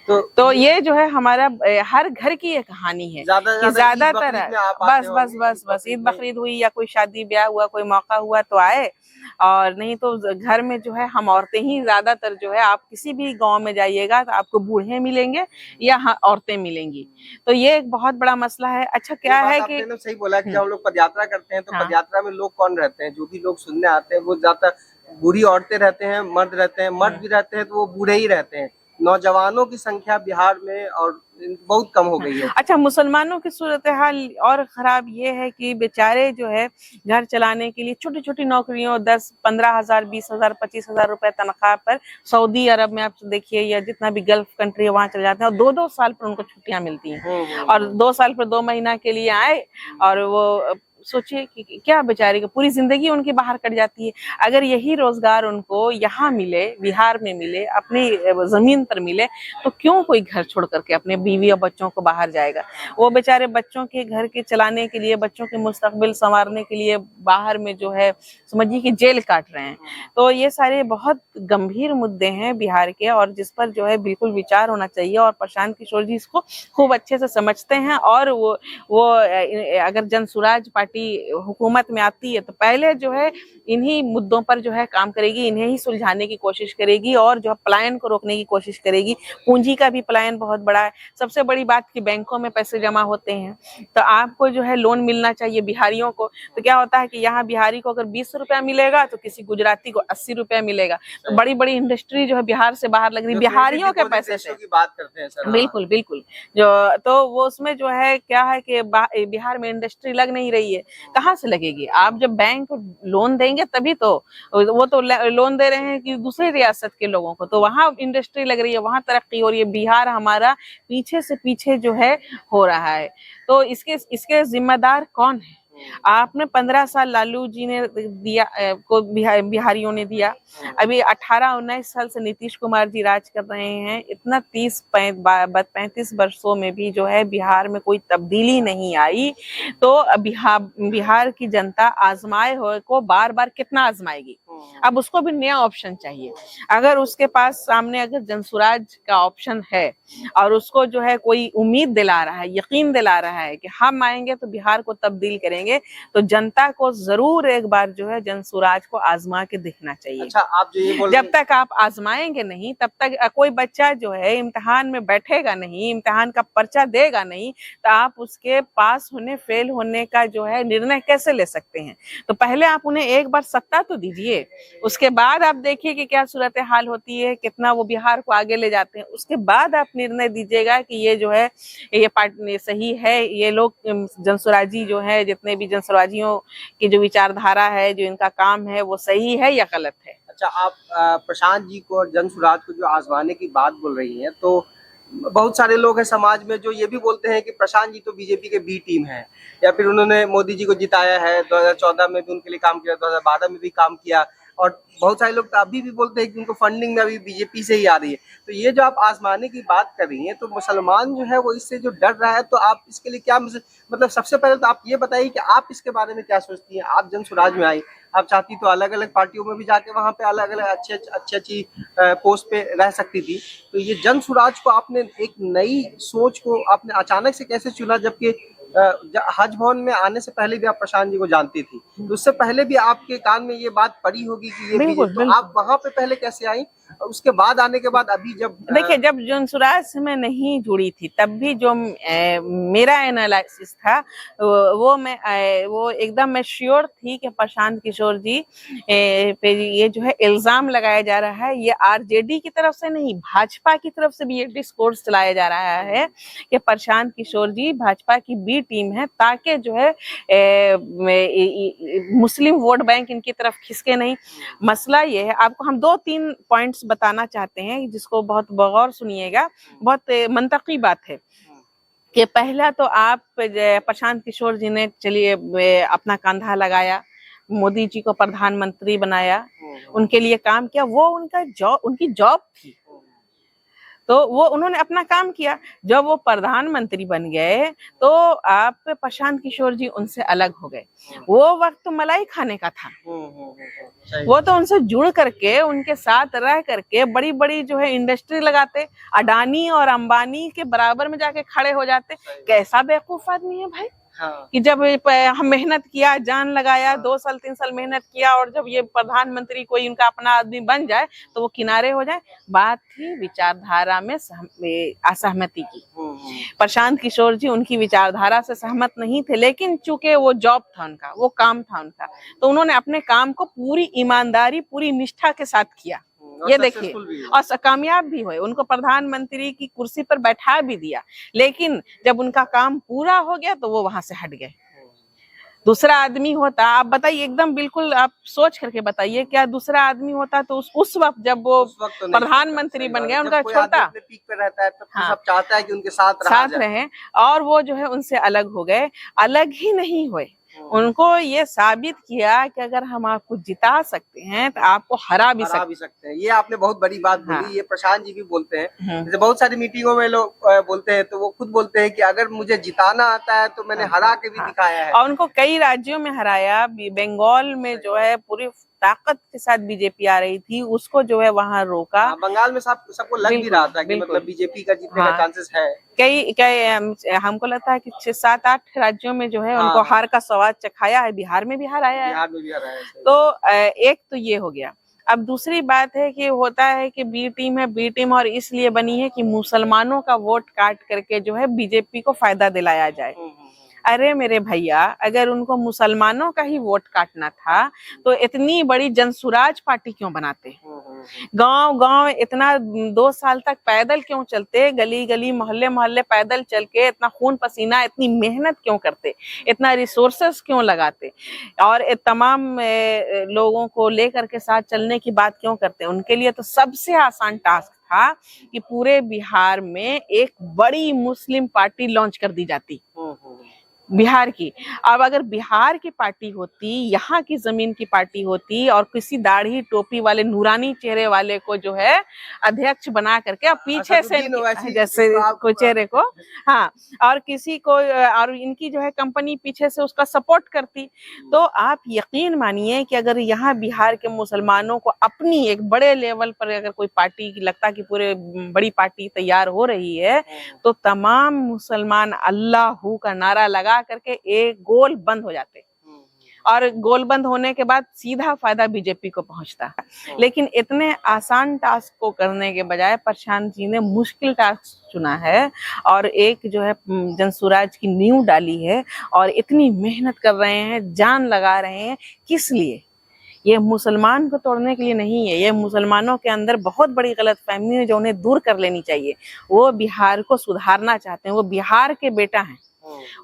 तो ये जो है हमारा हर घर की ये कहानी है कि ज्यादातर बस ईद बकरीद हुई या कोई शादी ब्याह हुआ, कोई मौका हुआ तो आए, और नहीं तो घर में जो है हम औरतें ही ज्यादातर जो है, आप किसी भी गांव में जाइएगा तो आपको बूढ़े मिलेंगे या औरतें मिलेंगी। तो ये एक बहुत बड़ा मसला है। अच्छा क्या है कि आपने सही बोला कि हम लोग पदयात्रा करते हैं तो पदयात्रा में लोग कौन रहते हैं? जो भी लोग सुनने आते हैं वो ज्यादा बूढ़ी औरतें रहते हैं, मर्द रहते हैं, मर्द भी रहते हैं तो वो बूढ़े ही रहते हैं। नौजवानों की संख्या बिहार में और बहुत कम हो गई है। अच्छा, मुसलमानों की सूरत हाल और खराब ये है कि बेचारे जो है घर चलाने के लिए छोटी छोटी नौकरियों 10-15 हजार, 20 हजार, 25 हजार रुपए तनख्वाह पर सऊदी अरब में आप देखिए या जितना भी गल्फ कंट्री है वहां चले जाते हैं और 2-2 साल पर उनको छुट्टियां मिलती हैं और 2 साल पर 2 महीना के लिए आए और वो सोचिए कि क्या बेचारे की पूरी जिंदगी उनकी बाहर कट जाती है। अगर यही रोजगार उनको यहाँ मिले, बिहार में मिले, अपनी जमीन पर मिले, तो क्यों कोई घर छोड़ करके अपने बीवी और बच्चों को बाहर जाएगा? वो बेचारे बच्चों के घर के चलाने के लिए, बच्चों के मुस्तकबिल संवारने के लिए बाहर में जो है समझिए कि जेल काट रहे हैं। तो ये सारे बहुत गंभीर मुद्दे हैं बिहार के और जिस पर जो है बिल्कुल विचार होना चाहिए और प्रशांत किशोर जी इसको खूब अच्छे से समझते हैं और वो अगर जनसुराज पार्टी हुकूमत में आती है तो पहले जो है इन्हीं मुद्दों पर जो है काम करेगी, इन्हें ही सुलझाने की कोशिश करेगी और जो पलायन को रोकने की कोशिश करेगी। पूंजी का भी पलायन बहुत बड़ा है। सबसे बड़ी बात कि बैंकों में पैसे जमा होते हैं तो आपको जो है लोन मिलना चाहिए बिहारियों को। तो क्या होता है कि यहाँ बिहारी को अगर 20 रुपया मिलेगा तो किसी गुजराती को 80 रुपया मिलेगा। तो बड़ी बड़ी इंडस्ट्री जो है बिहार से बाहर लग रही बिहारियों के पैसे से की बात करते हैं सर। बिल्कुल बिल्कुल। जो तो वो उसमें जो है क्या है कि बिहार में इंडस्ट्री लग नहीं रही है, कहाँ से लगेगी? आप जब बैंक लोन देंगे तभी तो, वो तो लोन दे रहे हैं कि दूसरी रियासत के लोगों को, तो वहाँ इंडस्ट्री लग रही है, वहाँ तरक्की हो रही है। बिहार हमारा पीछे से पीछे जो है हो रहा है। तो इसके जिम्मेदार कौन है? आपने 15 साल लालू जी ने दिया को बिहारियों ने दिया। अभी 18-19 साल से नीतीश कुमार जी राज कर रहे हैं। इतना 30-35 वर्षों में भी जो है बिहार में कोई तब्दीली नहीं आई। तो बिहार की जनता आजमाए हुए को बार बार कितना आजमाएगी? अब उसको भी नया ऑप्शन चाहिए। अगर उसके पास सामने अगर जनसुराज का ऑप्शन है और उसको जो है कोई उम्मीद दिला रहा है, यकीन दिला रहा है कि हम आएंगे तो बिहार को तब्दील करेंगे, तो जनता को जरूर एक बार जो है जनसुराज को आजमा के देखना चाहिए। अच्छा, आप जो ये बोल जब तक आप आजमाएंगे नहीं तब तक कोई बच्चा जो है इम्तिहान में बैठेगा नहीं, इम्तिहान का पर्चा देगा नहीं, तो आप उसके पास होने फेल होने का जो है निर्णय कैसे ले सकते हैं? तो पहले आप उन्हें एक बार सत्ता तो दीजिए, उसके बाद आप देखिए कि क्या सूरत हाल होती है, कितना वो बिहार को आगे ले जाते हैं। उसके बाद आप निर्णय दीजिएगा कि ये जो है ये पार्टी सही है, ये लोग जनसुराजी जो है, जितने भी जनसुराजियों की जो विचारधारा है, जो इनका काम है, वो सही है या गलत है। अच्छा, आप प्रशांत जी को और जनसुराज को जो आजमाने की बात बोल रही हैं, तो बहुत सारे लोग हैं समाज में जो ये भी बोलते हैं कि प्रशांत जी तो बीजेपी के बी टीम है, या फिर उन्होंने मोदी जी को जिताया है, 2014 में भी उनके लिए काम किया, 2012 में भी काम किया, और बहुत सारे लोग तो अभी भी बोलते हैं कि उनको फंडिंग में अभी बीजेपी से ही आ रही है। तो ये जो आप आजमाने की बात कर रही हैं, तो मुसलमान जो है वो इससे जो डर रहा है, तो आप इसके लिए क्या मतलब सबसे पहले तो आप ये बताइए कि आप इसके बारे में क्या सोचती हैं? आप जन स्वराज में आई, आप चाहती तो अलग अलग पार्टियों में भी जाके वहाँ पे अलग अलग अच्छी पोस्ट पे रह सकती थी। तो ये जन स्वराज को आपने एक नई सोच को आपने अचानक से कैसे चुना, जबकि हज भवन में आने से पहले भी आप प्रशांत जी को जानती थी, तो उससे पहले भी आपके कान में ये बात पड़ी होगी कि ये बिल्कुल, बीजेपी, तो आप वहां पे पहले कैसे आई और उसके बाद आने के बाद अभी जब देखिए, जब जन स्वराज से मैं नहीं जुड़ी थी तब भी जो मेरा एनालिसिस था वो एकदम मैं श्योर थी कि प्रशांत किशोर जी पे ये जो है इल्जाम लगाया जा रहा है, ये आरजेडी की तरफ से नहीं, भाजपा की तरफ से भी एक डिस्कोर्स चलाया जा रहा है कि प्रशांत किशोर जी भाजपा की बी टीम है, ताकि जो है मुस्लिम वोट बैंक इनकी तरफ खिसके नहीं। मसला ये है, आपको हम 2-3 पॉइंट्स बताना चाहते हैं जिसको बहुत गौर सुनिएगा, बहुत मंतकी बात है कि पहला तो आप प्रशांत किशोर जी ने चलिए अपना कंधा लगाया, मोदी जी को प्रधानमंत्री बनाया, उनके लिए काम किया, वो उनकी जॉब थी, तो वो उन्होंने अपना काम किया। जब वो प्रधानमंत्री बन गए तो आप प्रशांत किशोर जी उनसे अलग हो गए। वो वक्त तो मलाई खाने का था, वो तो उनसे जुड़ करके उनके साथ रह करके बड़ी बड़ी जो है इंडस्ट्री लगाते, अडानी और अंबानी के बराबर में जाके खड़े हो जाते। कैसा बेवकूफ आदमी है भाई, हाँ। कि जब हम मेहनत किया, जान लगाया, 2 साल 3 साल मेहनत किया और जब ये प्रधानमंत्री कोई उनका अपना आदमी बन जाए तो वो किनारे हो जाए। बात थी विचारधारा में असहमति की। प्रशांत किशोर जी उनकी विचारधारा से सहमत नहीं थे, लेकिन चूंकि वो जॉब था उनका, वो काम था उनका, तो उन्होंने अपने काम को पूरी ईमानदारी, पूरी निष्ठा के साथ किया। ये देखिए, और कामयाब भी हुए, उनको प्रधानमंत्री की कुर्सी पर बैठा भी दिया, लेकिन जब उनका काम पूरा हो गया तो वो वहां से हट गए। दूसरा आदमी होता, आप बताइए, एकदम बिल्कुल आप सोच करके बताइए, क्या दूसरा आदमी होता तो उस वक्त जब वो प्रधानमंत्री बन गए, उनका छोड़ता? पीक पे रहता है तो सब चाहता है कि उनके साथ रहे, और वो जो है उनसे अलग हो गए। अलग ही नहीं हुए, उनको ये साबित किया कि अगर हम आपको जिता सकते हैं तो आपको हरा भी सकते हैं। ये आपने बहुत बड़ी बात बोली। ये प्रशांत जी भी बोलते हैं, जैसे बहुत सारी मीटिंगों में लोग बोलते हैं, तो वो खुद बोलते हैं कि अगर मुझे जिताना आता है तो मैंने हरा के भी दिखाया है। और उनको कई राज्यों में हराया। बंगाल में जो है पूरी ताकत के साथ बीजेपी आ रही थी, उसको जो है वहां रोका। बंगाल में सबको लग भी रहा था कि मतलब बीजेपी का जीतने का चांसेस है। कई हमको लगता है कि 6-7-8 राज्यों में जो है उनको हार का स्वाद चखाया है। बिहार में भी हार आया है। बिहार में भी हार आया है। तो एक तो ये हो गया। अब दूसरी बात है कि होता है कि बी टीम है, बी टीम और इसलिए बनी है कि मुसलमानों का वोट काट करके जो है बीजेपी को फायदा दिलाया जाए। अरे मेरे भैया, अगर उनको मुसलमानों का ही वोट काटना था तो इतनी बड़ी जनसुराज पार्टी क्यों बनाते? गांव गांव इतना 2 साल तक पैदल क्यों चलते? गली गली मोहल्ले मोहल्ले पैदल चल के इतना खून पसीना, इतनी मेहनत क्यों करते? इतना रिसोर्सेस क्यों लगाते? और तमाम लोगों को लेकर के साथ चलने की बात क्यों करते? उनके लिए तो सबसे आसान टास्क था कि पूरे बिहार में एक बड़ी मुस्लिम पार्टी लॉन्च कर दी जाती, बिहार की। अब अगर बिहार की पार्टी होती, यहाँ की जमीन की पार्टी होती, और किसी दाढ़ी टोपी वाले नूरानी चेहरे वाले को जो है अध्यक्ष बना करके अब पीछे से जैसे कोई चेहरे को, हाँ, और किसी को, और इनकी जो है कंपनी पीछे से उसका सपोर्ट करती, तो आप यकीन मानिए कि अगर यहाँ बिहार के मुसलमानों को अपनी एक बड़े लेवल पर अगर कोई पार्टी लगता कि पूरे बड़ी पार्टी तैयार हो रही है, तो तमाम मुसलमान अल्लाहू का नारा लगा करके एक गोल बंद हो जाते, और गोल बंद होने के बाद सीधा फायदा बीजेपी को पहुंचता। लेकिन इतने आसान टास्क को करने के बजाय प्रशांत जी ने मुश्किल टास्क चुना है, और एक जो है जनसुराज की नींव डाली है, और इतनी मेहनत कर रहे हैं, जान लगा रहे हैं। किस लिए? ये मुसलमान को तोड़ने के लिए नहीं है। ये मुसलमानों के अंदर बहुत बड़ी गलतफहमी है जो उन्हें दूर कर लेनी चाहिए। वो बिहार को सुधारना चाहते हैं, वो बिहार के बेटा हैं,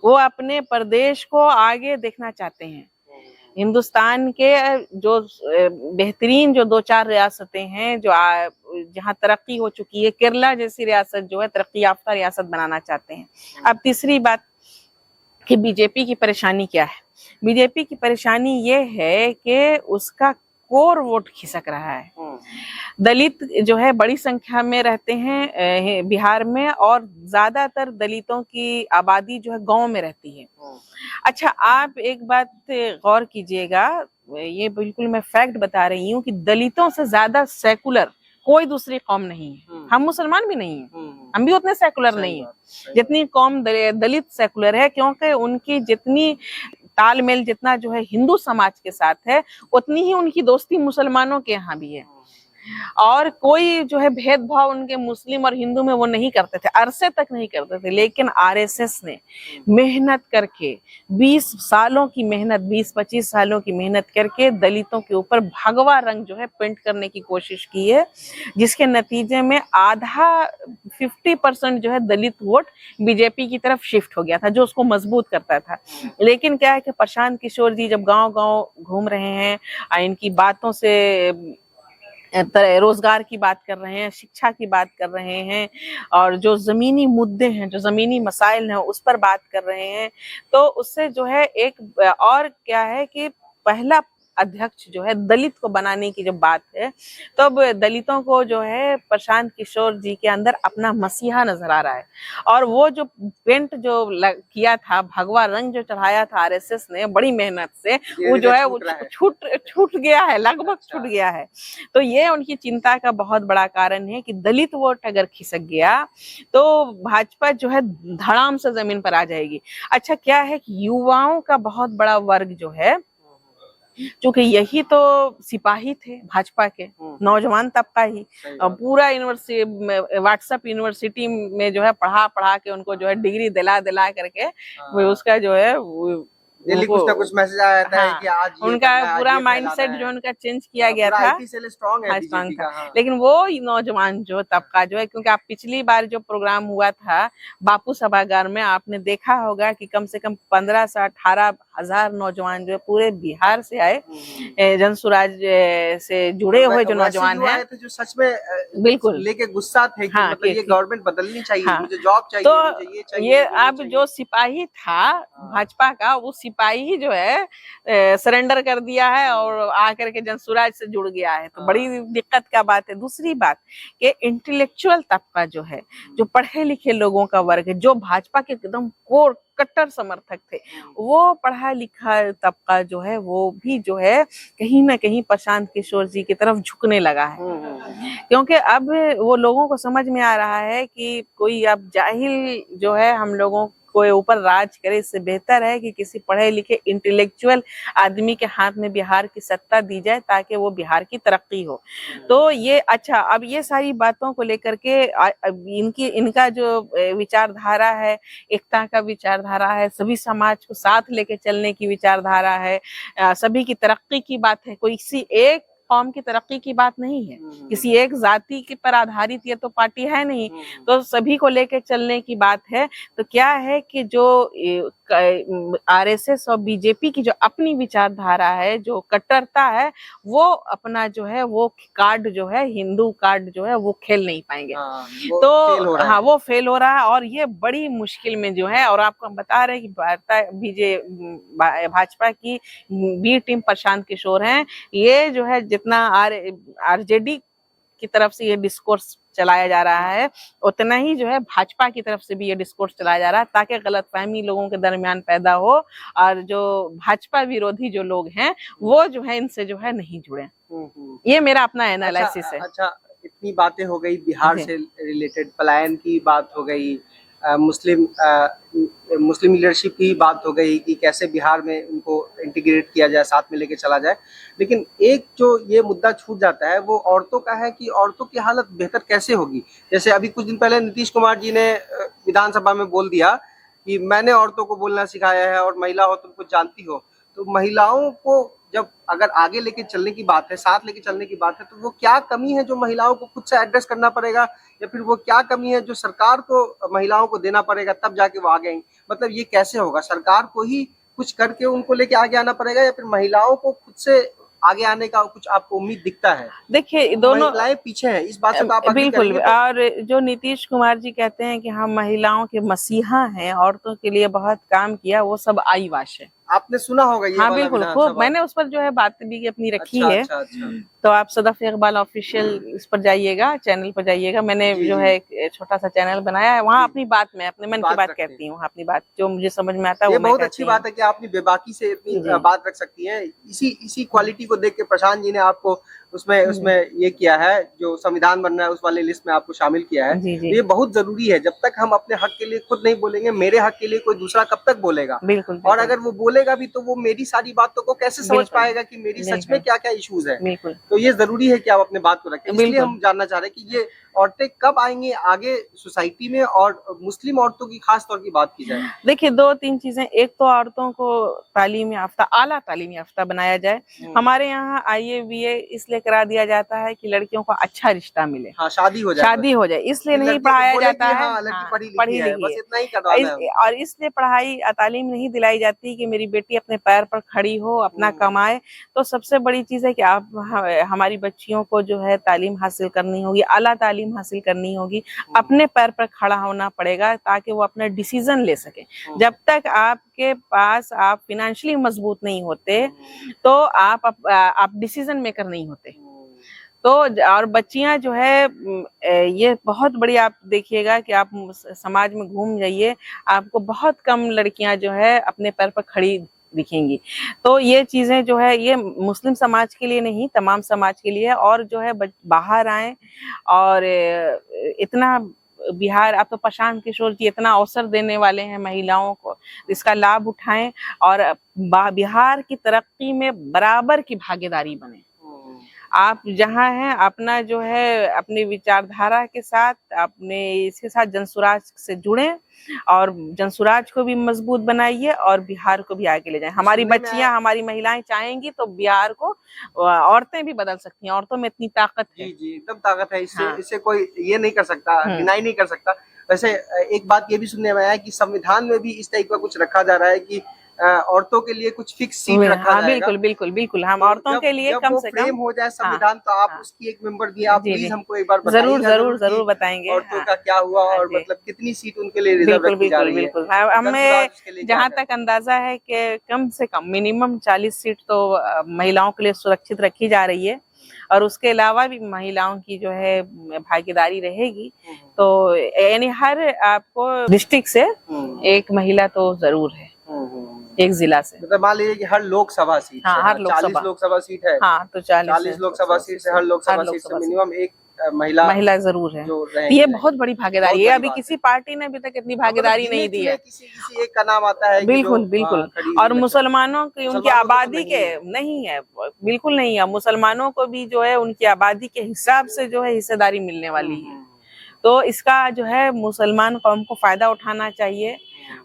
वो अपने प्रदेश को आगे देखना चाहते हैं। हिंदुस्तान के जो बेहतरीन जो 2-4 रियासतें हैं जो जहाँ तरक्की हो चुकी है, केरला जैसी रियासत जो है तरक्की याफ्ता रियासत बनाना चाहते हैं। अब तीसरी बात कि बीजेपी की परेशानी क्या है? बीजेपी की परेशानी ये है कि उसका कोर वोट खिसक रहा है। दलित जो है बड़ी संख्या में रहते हैं बिहार में, और ज्यादातर दलितों की आबादी जो है गांव में रहती है। अच्छा, आप एक बात गौर कीजिएगा, ये बिल्कुल मैं फैक्ट बता रही हूँ कि दलितों से ज्यादा सेकुलर कोई दूसरी कौम नहीं है। हम मुसलमान भी नहीं है, हम भी उतने सेकुलर नहीं है जितनी कौम दलित सेकुलर है, क्योंकि उनकी जितनी तालमेल जितना जो है हिंदू समाज के साथ है, उतनी ही उनकी दोस्ती मुसलमानों के यहाँ भी है। और कोई जो है भेदभाव उनके मुस्लिम और हिंदू में वो नहीं करते थे, अरसे तक नहीं करते थे। लेकिन आरएसएस ने मेहनत करके 20 सालों की मेहनत, 20-25 सालों की मेहनत करके दलितों के ऊपर भगवा रंग जो है पेंट करने की कोशिश की है, जिसके नतीजे में आधा 50% जो है दलित वोट बीजेपी की तरफ शिफ्ट हो गया था, जो उसको मजबूत करता था। लेकिन क्या है कि प्रशांत किशोर जी जब गांव-गांव घूम रहे हैं, इनकी बातों से रोजगार की बात कर रहे हैं, शिक्षा की बात कर रहे हैं, और जो जमीनी मुद्दे हैं, जो जमीनी मसाइल हैं उस पर बात कर रहे हैं, तो उससे जो है एक और क्या है कि पहला अध्यक्ष जो है दलित को बनाने की जब बात है, तो अब दलितों को जो है प्रशांत किशोर जी के अंदर अपना मसीहा नजर आ रहा है। और वो जो पेंट जो किया था, भगवा रंग जो चढ़ाया था आरएसएस ने बड़ी मेहनत से, वो जो है वो छूट गया है, लगभग छूट गया है। तो ये उनकी चिंता का बहुत बड़ा कारण है कि दलित वोट अगर खिसक गया तो भाजपा जो है धड़ाम से जमीन पर आ जाएगी। अच्छा, क्या है कि युवाओं का बहुत बड़ा वर्ग जो है, क्योंकि यही तो सिपाही थे भाजपा के, नौजवान तबका ही, पूरा यूनिवर्सिटी व्हाट्सएप यूनिवर्सिटी में जो है पढ़ा के उनको जो है डिग्री दिला करके वो उसका जो है डेली कुछ ना कुछ मैसेज आ जाता है कि आज उनका पूरा माइंडसेट जो उनका चेंज किया गया था। स्ट्रांग है बीजेपी का। लेकिन वो नौजवान जो तबका जो है, क्योंकि आप पिछली बार जो प्रोग्राम हुआ था बापू सभागार में, आपने देखा होगा कि कम से कम 15 से 18 हजार नौजवान जो है पूरे बिहार से आए, जनसुराज से जुड़े हुए जो नौजवान हैं, जो सच में बिल्कुल लेके गुस्सा थे कि मतलब ये गवर्नमेंट बदलनी चाहिए, मुझे जॉब चाहिए, तो मुझे ये चाहिए, ये अब जो सिपाही था भाजपा का, वो सिपाही ही जो है सरेंडर कर दिया है और आकर के जनसुराज से जुड़ गया है। तो बड़ी दिक्कत का बात है। दूसरी बात कि इंटेलेक्चुअल तबका जो है, जो पढ़े लिखे लोगों का वर्ग है, जो भाजपा के एकदम कोर कट्टर समर्थक थे, वो पढ़ा लिखा तबका जो है वो भी जो है कहीं ना कहीं प्रशांत किशोर जी की तरफ झुकने लगा है। क्योंकि अब वो लोगों को समझ में आ रहा है कि कोई अब जाहिल जो है हम लोगों को ऊपर राज करे, इससे बेहतर है कि किसी पढ़े लिखे इंटेलेक्चुअल आदमी के हाथ में बिहार की सत्ता दी जाए, ताकि वो बिहार की तरक्की हो। तो ये अच्छा, अब ये सारी बातों को लेकर के इनका जो विचारधारा है, एकता का विचारधारा है, सभी समाज को साथ लेके चलने की विचारधारा है, सभी की तरक्की की बात है, कोई किसी एक कौम की तरक्की की बात नहीं है, किसी एक जाति के पर आधारित ये तो पार्टी है नहीं, तो सभी को लेके चलने की बात है। तो क्या है कि जो आरएसएस और बीजेपी की जो अपनी विचारधारा है, जो कट्टरता है, वो अपना जो है वो कार्ड जो है, हिंदू कार्ड जो है वो खेल नहीं पाएंगे। तो वो फेल हो रहा है, और ये बड़ी मुश्किल में जो है। और आपको हम बता रहे हैं कि भाजपा की बी टीम प्रशांत किशोर हैं, ये जो है जितना आरजेडी की तरफ से ये डिस्कोर्स चलाया जा रहा है, उतना ही जो है भाजपा की तरफ से भी ये डिस्कोर्स चलाया जा रहा है, ताकि गलतफहमी लोगों के दरमियान पैदा हो, और जो भाजपा विरोधी जो लोग हैं वो जो है इनसे जो है नहीं जुड़े। ये मेरा अपना एनालिसिस है। अच्छा, इतनी बातें हो गई बिहार से रिलेटेड, पलायन की बात हो गई, मुस्लिम लीडरशिप की बात हो गई कि कैसे बिहार में उनको इंटीग्रेट किया जाए, साथ में लेके चला जाए। लेकिन एक जो ये मुद्दा छूट जाता है वो औरतों का है कि औरतों की हालत बेहतर कैसे होगी। जैसे अभी कुछ दिन पहले नीतीश कुमार जी ने विधानसभा में बोल दिया कि मैंने औरतों को बोलना सिखाया है और महिला हो तुम कुछ जानती हो। तो महिलाओं को जब अगर आगे लेके चलने की बात है, साथ लेके चलने की बात है, तो वो क्या कमी है जो महिलाओं को खुद से एड्रेस करना पड़ेगा, या फिर वो क्या कमी है जो सरकार को महिलाओं को देना पड़ेगा तब जाके वो आगे आएंगी। मतलब ये कैसे होगा? सरकार को ही कुछ करके उनको लेके आगे आना पड़ेगा, या फिर महिलाओं को खुद से आगे आने का कुछ आपको उम्मीद दिखता है? देखिए, दोनों महिलाएं पीछे हैं इस बात से, तो आप बिल्कुल। और जो नीतीश कुमार जी कहते हैं कि हम महिलाओं के मसीहा हैं, औरतों के लिए बहुत काम किया, वो सब आई वाश है। आपने सुना होगा ये हाँ वाला बिल्कुल, विधानसभा? खूब मैंने उस पर जो है बात भी अपनी रखी अच्छा है। अच्छा अच्छा। तो आप सदफ इकबाल ऑफिशियल इस पर जाइएगा, चैनल पर जाइएगा। मैंने जी जो जी है एक छोटा सा चैनल बनाया है, वहाँ जी। अपनी बात मैं अपने मन की बात बात रखते हैं। कहती हूँ, अपनी बात जो मुझे समझ में आता है ये वो मैं बहुत अच्छी कहती हूँ। बात है कि आपने बेबाकी से इतनी जी बात रख सकती हैं। इसी इसी क्वालिटी को देख के प्रशांत जी ने आपको उसमें जी उसमें ये किया है, जो संविधान बन रहा है उस वाले लिस्ट में आपको शामिल किया है। जी तो जी ये बहुत जरूरी है। जब तक हम अपने हक के लिए खुद नहीं बोलेंगे, मेरे हक के लिए कोई दूसरा कब तक बोलेगा? बिल्कुल और बिल्कुल अगर वो बोलेगा भी तो वो मेरी सारी बातों को कैसे समझ बिल्कुल पाएगा कि मेरी सच में बिल्कुल क्या क्या इश्यूज है? बिल्कुल तो ये जरूरी है कि आप अपने बात को रखें। इसलिए बिल्कुल। हम जानना चाह रहे हैं कि ये औरतें कब आएंगी आगे सोसाइटी में, और मुस्लिम औरतों की खास तौर की बात की जाए। देखिए 2-3 चीजें, एक तो औरतों को तालीम याफ्ता, आला तालीम याफ्ता बनाया जाए। हमारे यहाँ आईए बीए इसलिए करा दिया जाता है कि लड़कियों को अच्छा रिश्ता मिले, हाँ, शादी हो जाए बस। शादी हो जाए, इसलिए कि नहीं लड़की पढ़ाया बोले जाता कि है। हाँ, लड़की हाँ, पढ़ी लिखी पढ़ी है, लिखी बस है। इतना ही करवाना है हमको। और इसलिए पढ़ाई तालीम नहीं दिलाई जाती कि मेरी बेटी अपने पैर पर खड़ी हो, अपना कमाए। तो सबसे बड़ी चीज है कि आप हमारी बच्चियों को जो है तालीम हासिल करनी होगी, आला तालीम हासिल करनी होगी, अपने पैर पर खड़ा होना पड़ेगा ताकि वो अपना डिसीजन ले सके। जब तक आपके पास आप फिनेंशियली मजबूत नहीं होते तो आप डिसीजन मेकर नहीं होते। तो और बच्चियां जो है ये बहुत बड़ी, आप देखिएगा कि आप समाज में घूम जाइए, आपको बहुत कम लड़कियां जो है अपने पैर पर खड़ी दिखेंगी। तो ये चीजें जो है ये मुस्लिम समाज के लिए नहीं, तमाम समाज के लिए है। और जो है बाहर आए और इतना बिहार, अब तो प्रशांत किशोर जी इतना अवसर देने वाले हैं महिलाओं को, इसका लाभ उठाएं और बिहार की तरक्की में बराबर की भागीदारी बने। आप जहाँ हैं अपना जो है अपनी विचारधारा के साथ, अपने इसके साथ जनसुराज से जुड़ें और जनसुराज को भी मजबूत बनाइए और बिहार को भी आगे ले जाएं। हमारी बच्चियां, हमारी महिलाएं चाहेंगी तो बिहार को औरतें भी बदल सकती हैं। औरतों में इतनी ताकत है। जी जी, एकदम ताकत है। इससे हाँ। इससे कोई ये नहीं कर सकता, डिनाई नहीं कर सकता। वैसे एक बात ये भी सुनने में आया है कि संविधान में भी इस टाइप का कुछ रखा जा रहा है कि औरतों के लिए कुछ फिक्स सीट रखा हाँ जाएगा। बिल्कुल बिल्कुल बिल्कुल, हम तो औरतों के लिए जब कम वो से फ्रेम कम। हो जाए हाँ संविधान, तो आप हाँ उसकी एक मेंबर भी आप जी प्लीज जी, हमको एक बार जरूर बताइएगा जरूर कि जरूर बताएंगे। औरतों हाँ का क्या हुआ हाँ और जी, मतलब कितनी सीट उनके लिए रिजर्व बिल्कुल रखी जा बिल्कुल रही है। बिल्कुल। जनसुराज हमें उसके लिए क्या जहाँ करे? तक अंदाजा है कि कम से कम मिनिमम 40 सीट तो महिलाओं के लिए सुरक्षित रखी जा रही है। और उसके अलावा भी महिलाओं की जो है भागीदारी रहेगी। तो यानी हर आपको डिस्ट्रिक्ट से एक महिला तो जरूर है, एक जिला से। मतलब मान लीजिए कि हर लोकसभा सीट हाँ से, हर 40 लोकसभा। लोकसभा सीट है, हाँ तो 40 लोकसभा सीट से हर लोकसभा सीट से मिनिमम एक महिला जरूर है। जो ये बहुत बड़ी भागीदारी है, अभी बात किसी है। पार्टी ने अभी तक इतनी मतलब भागीदारी नहीं दी है। किसी किसी एक का नाम आता है कि जो बिल्कुल बिल्कुल। खड़ी और हुई लगता है। मुसलमानों की, उनकी मुसलमानों को तो आबादी के नहीं है, बिल्कुल नहीं है। मुसलमानों को भी जो है उनकी आबादी के हिसाब से जो है हिस्सेदारी मिलने वाली है। तो इसका जो है मुसलमान कौम को फायदा उठाना चाहिए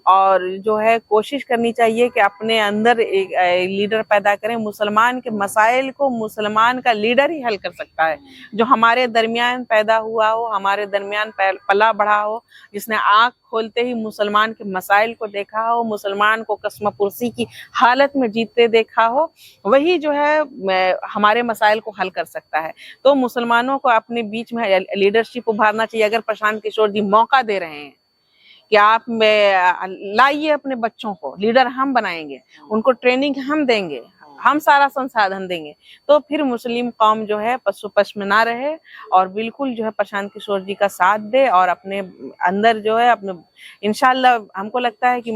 और जो है कोशिश करनी चाहिए कि अपने अंदर एक लीडर पैदा करें। मुसलमान के मसाइल को मुसलमान का लीडर ही हल कर सकता है, जो हमारे दरमियान पैदा हुआ हो, हमारे दरमियान पला बढ़ा हो, जिसने आंख खोलते ही मुसलमान के मसाइल को देखा हो, मुसलमान को कस्मपुरसी की हालत में जीते देखा हो, वही जो है हमारे मसाइल को हल कर सकता है। तो मुसलमानों को अपने बीच में लीडरशिप उभारना चाहिए। अगर प्रशांत किशोर जी मौका दे रहे हैं कि आप लाइए अपने बच्चों को, लीडर हम बनाएंगे, उनको ट्रेनिंग हम देंगे, हम सारा संसाधन देंगे, तो फिर मुस्लिम कौम जो है पशु में ना रहे और बिल्कुल जो है प्रशांत किशोर जी का साथ दे और अपने अंदर जो है अपने, इंशाल्लाह हमको लगता है कि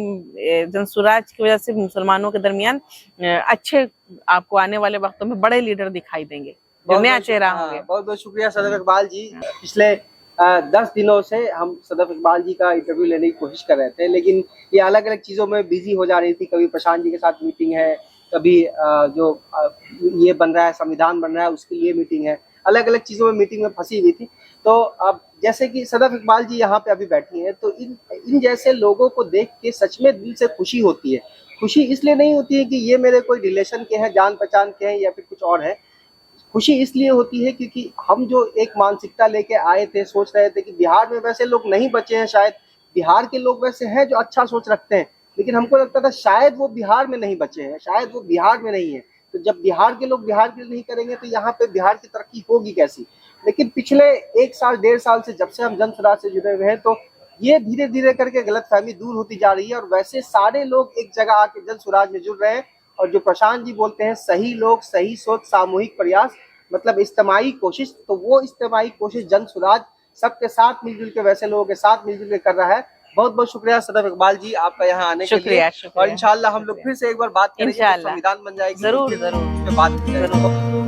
जनसुराज की वजह से मुसलमानों के दरमियान अच्छे आपको आने वाले वक्तों में बड़े लीडर दिखाई देंगे, जो नया चेहरा होंगे। बहुत बहुत शुक्रिया सदफ इकबाल जी। पिछले 10 दिनों से हम सदफ इकबाल जी का इंटरव्यू लेने की कोशिश कर रहे थे, लेकिन ये अलग अलग चीज़ों में बिजी हो जा रही थी। कभी प्रशांत जी के साथ मीटिंग है, कभी जो ये बन रहा है, संविधान बन रहा है, उसके लिए मीटिंग है, अलग अलग चीज़ों में मीटिंग में फंसी हुई थी। तो अब जैसे कि सदफ इकबाल जी यहाँ पे अभी बैठी हैं, तो इन जैसे लोगों को देख के सच में दिल से खुशी होती है। खुशी इसलिए नहीं होती है कि ये मेरे कोई रिलेशन के हैं, जान पहचान के हैं या फिर कुछ और है। खुशी इसलिए होती है क्योंकि हम जो एक मानसिकता लेके आए थे, सोच रहे थे कि बिहार में वैसे लोग नहीं बचे हैं, शायद बिहार के लोग वैसे हैं जो अच्छा सोच रखते हैं, लेकिन हमको लगता था शायद वो बिहार में नहीं बचे हैं, शायद वो बिहार में नहीं है। तो जब बिहार के लोग बिहार के लिए नहीं करेंगे तो यहाँ पे बिहार की तरक्की होगी कैसी? लेकिन पिछले 1 साल 1.5 साल से जब से हम जनसुराज से जुड़े हुए हैं, तो ये धीरे धीरे करके गलतफहमी दूर होती जा रही है और वैसे सारे लोग एक जगह आके जन स्वराज में जुड़ रहे हैं। और जो प्रशांत जी बोलते हैं सही लोग, सही सोच, सामूहिक प्रयास, मतलब इज्तिमाई कोशिश, तो वो इज्तिमाई कोशिश जन स्वराज सबके साथ मिलजुल के, वैसे लोगों के साथ मिलजुल के कर रहा है। बहुत बहुत शुक्रिया सदफ इकबाल जी आपका यहाँ आने के लिए। और इंशाल्लाह हम लोग फिर से एक बार बात करेंगे, संविधान बन जाएगी, जरूर जरूर बात करेंगे।